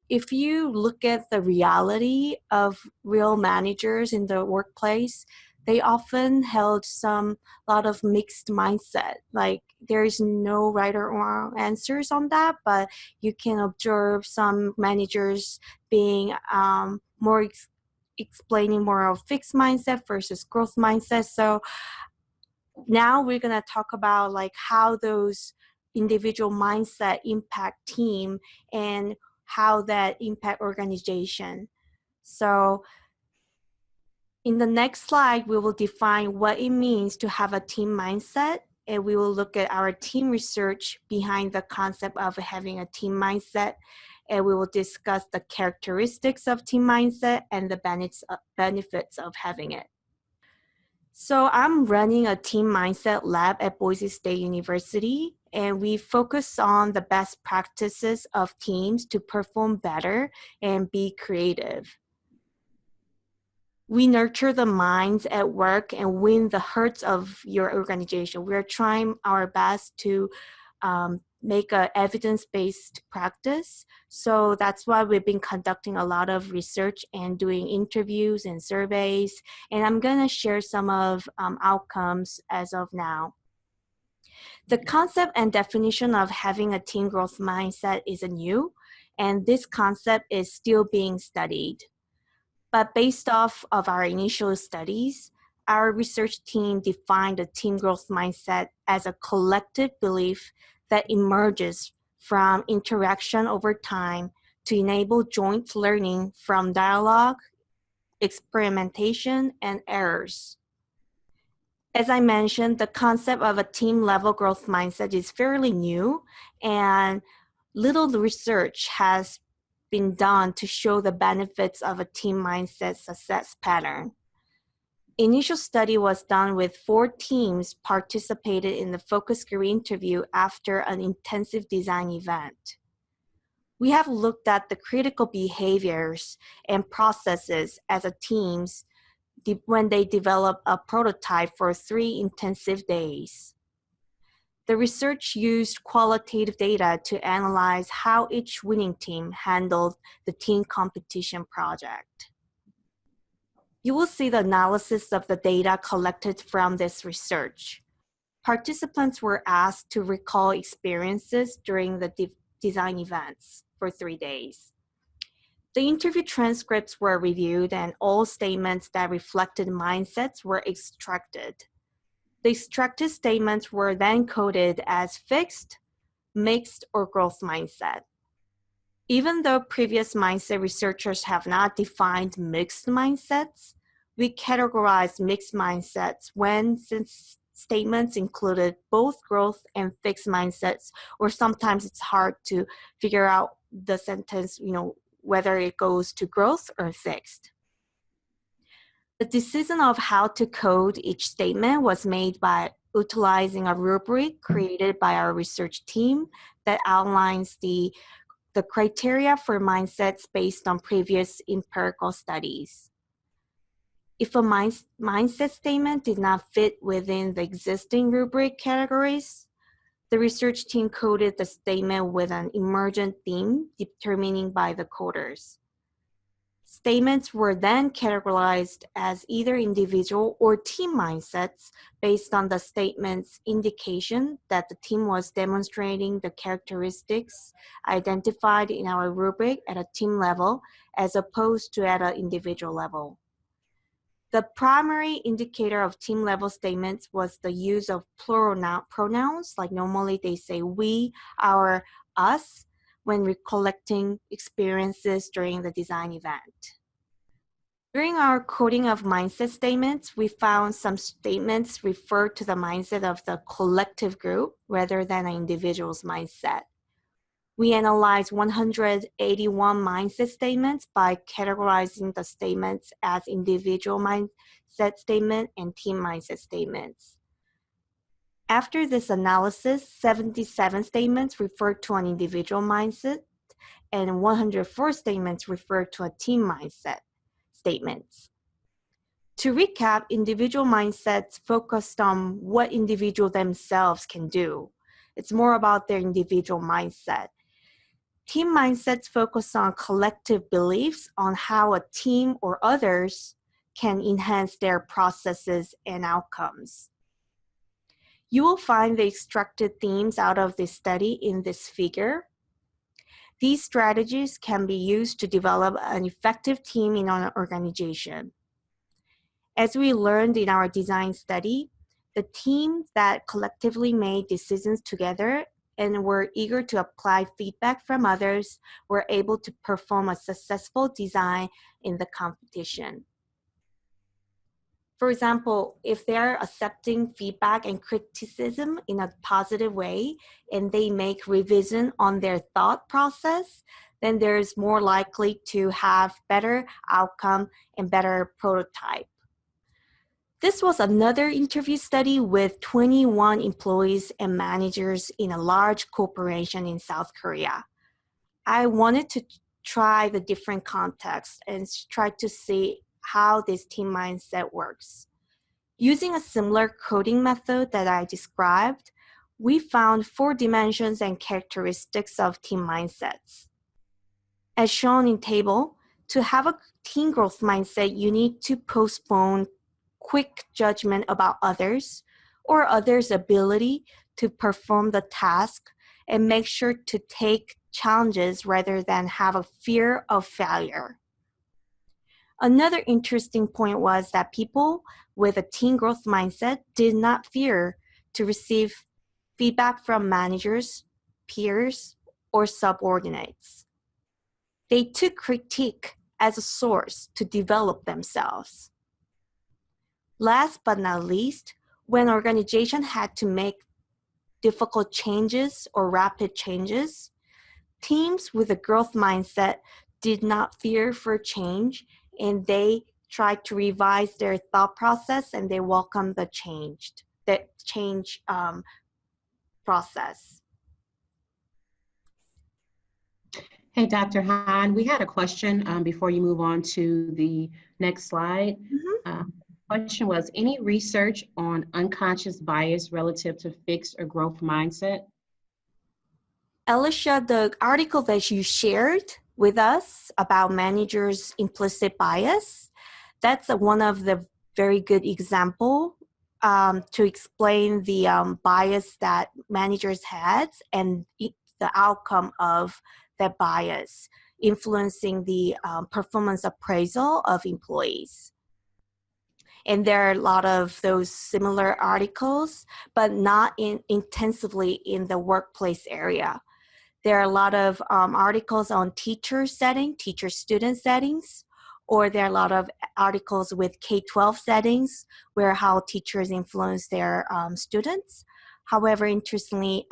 if you look at the reality of real managers in the workplace, they often held a lot of mixed mindset. Like there is no right or wrong answers on that, but you can observe some managers being more explaining more of fixed mindset versus growth mindset. So now we're going to talk about like how those individual mindset impact team and how that impact organization. So in the next slide, we will define what it means to have a team mindset, and we will look at our team research behind the concept of having a team mindset, and we will discuss the characteristics of team mindset and the benefits of having it. So I'm running a team mindset lab at Boise State University, and we focus on the best practices of teams to perform better and be creative. We nurture the minds at work and win the hearts of your organization. We're trying our best to make an evidence-based practice. So that's why we've been conducting a lot of research and doing interviews and surveys. And I'm going to share some of outcomes as of now. The concept and definition of having a team growth mindset is new, and this concept is still being studied. But based off of our initial studies, our research team defined the team growth mindset as a collective belief that emerges from interaction over time to enable joint learning from dialogue, experimentation, and errors. As I mentioned, the concept of a team level growth mindset is fairly new, and little research has been done to show the benefits of a team mindset success pattern. Initial study was done with 4 teams participated in the focus group interview after an intensive design event. We have looked at the critical behaviors and processes as a teams when they develop a prototype for 3 intensive days. The research used qualitative data to analyze how each winning team handled the team competition project. You will see the analysis of the data collected from this research. Participants were asked to recall experiences during the design events for 3 days. The interview transcripts were reviewed and all statements that reflected mindsets were extracted. The extracted statements were then coded as fixed, mixed, or growth mindset. Even though previous mindset researchers have not defined mixed mindsets, we categorized mixed mindsets since statements included both growth and fixed mindsets, or sometimes it's hard to figure out the sentence, whether it goes to growth or fixed. The decision of how to code each statement was made by utilizing a rubric created by our research team that outlines the criteria for mindsets based on previous empirical studies. If a mindset statement did not fit within the existing rubric categories, the research team coded the statement with an emergent theme determined by the coders. Statements were then categorized as either individual or team mindsets based on the statement's indication that the team was demonstrating the characteristics identified in our rubric at a team level as opposed to at an individual level. The primary indicator of team level statements was the use of plural pronouns, like normally they say we, our, us, when recollecting experiences during the design event. During our coding of mindset statements, we found some statements refer to the mindset of the collective group rather than an individual's mindset. We analyzed 181 mindset statements by categorizing the statements as individual mindset statement and team mindset statements. After this analysis, 77 statements referred to an individual mindset and 104 statements referred to a team mindset statements. To recap, individual mindsets focused on what individuals themselves can do. It's more about their individual mindset. Team mindsets focus on collective beliefs on how a team or others can enhance their processes and outcomes. You will find the extracted themes out of this study in this figure. These strategies can be used to develop an effective team in an organization. As we learned in our design study, the teams that collectively made decisions together and were eager to apply feedback from others were able to perform a successful design in the competition. For example, if they're accepting feedback and criticism in a positive way and they make revision on their thought process, then there's more likely to have better outcome and better prototype. This was another interview study with 21 employees and managers in a large corporation in South Korea. I wanted to try the different contexts and try to see how this team mindset works. Using a similar coding method that I described, we found 4 dimensions and characteristics of team mindsets. As shown in table, to have a team growth mindset, you need to postpone quick judgment about others or others' ability to perform the task and make sure to take challenges rather than have a fear of failure. Another interesting point was that people with a team growth mindset did not fear to receive feedback from managers, peers, or subordinates. They took critique as a source to develop themselves. Last but not least, when organization had to make difficult changes or rapid changes, teams with a growth mindset did not fear for change, and they tried to revise their thought process and they welcomed the change process. Hey, Dr. Han, we had a question before you move on to the next slide. Question was, any research on unconscious bias relative to fixed or growth mindset? Alicia, the article that you shared with us about managers' implicit bias, that's one of the very good example to explain the bias that managers had and the outcome of that bias influencing the performance appraisal of employees. And there are a lot of those similar articles, but not intensively in the workplace area. There are a lot of articles on teacher-student settings, or there are a lot of articles with K-12 settings where how teachers influence their students. However, interestingly,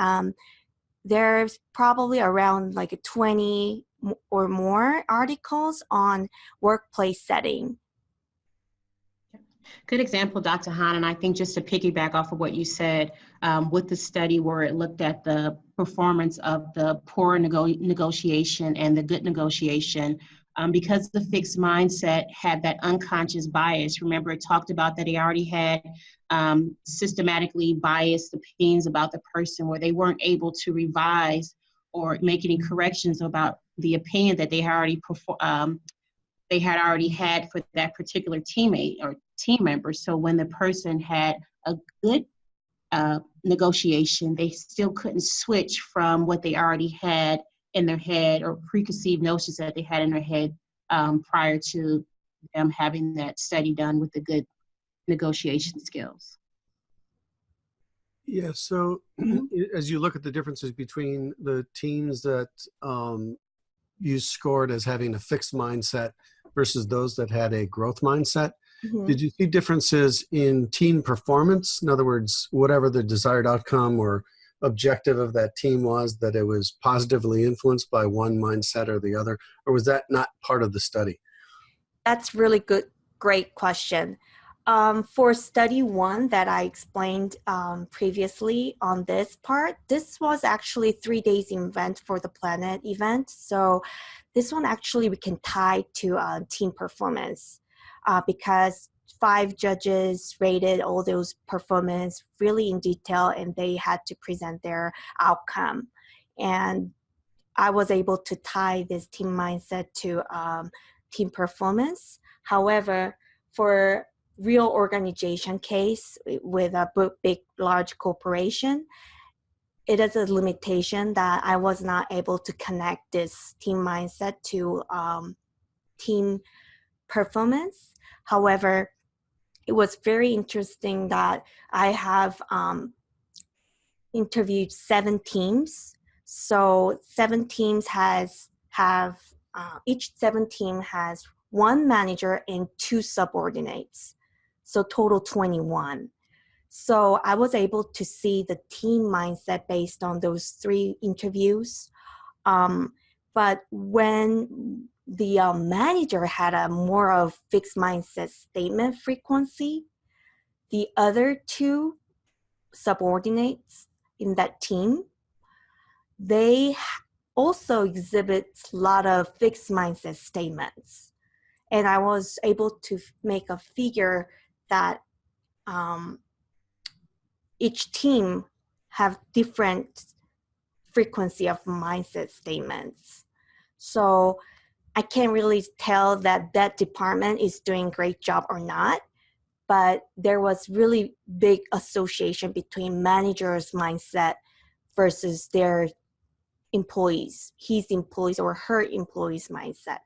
there's probably around like 20 or more articles on workplace setting. Good example, Dr. Han, and I think just to piggyback off of what you said, with the study where it looked at the performance of the poor negotiation and the good negotiation, because the fixed mindset had that unconscious bias. Remember, it talked about that they already had systematically biased opinions about the person where they weren't able to revise or make any corrections about the opinion that they had already had for that particular teammate or team member. So when the person had a good negotiation, they still couldn't switch from what they already had in their head or preconceived notions that they had in their head prior to them having that study done with the good negotiation skills. Yeah, so as you look at the differences between the teams that you scored as having a fixed mindset versus those that had a growth mindset, did you see differences in team performance? In other words, whatever the desired outcome or objective of that team was, that it was positively influenced by one mindset or the other, or was that not part of the study? That's really great question. For study 1 that I explained previously on this part, this was actually 3 days event for the Planet event. So this one actually we can tie to team performance because 5 judges rated all those performance really in detail and they had to present their outcome. And I was able to tie this team mindset to team performance. However, for real organization case with a big, large corporation, it is a limitation that I was not able to connect this team mindset to team performance. However, it was very interesting that I have interviewed 7 teams. So 7 teams each 7 team has 1 manager and 2 subordinates. So total 21. So I was able to see the team mindset based on those 3 interviews. But when the manager had a more of fixed mindset statement frequency, the other 2 subordinates in that team, they also exhibit a lot of fixed mindset statements. And I was able to make a figure that each team have different frequency of mindset statements. So I can't really tell that that department is doing a great job or not, but there was really big association between manager's mindset versus their employees, his employees or her employees' mindset.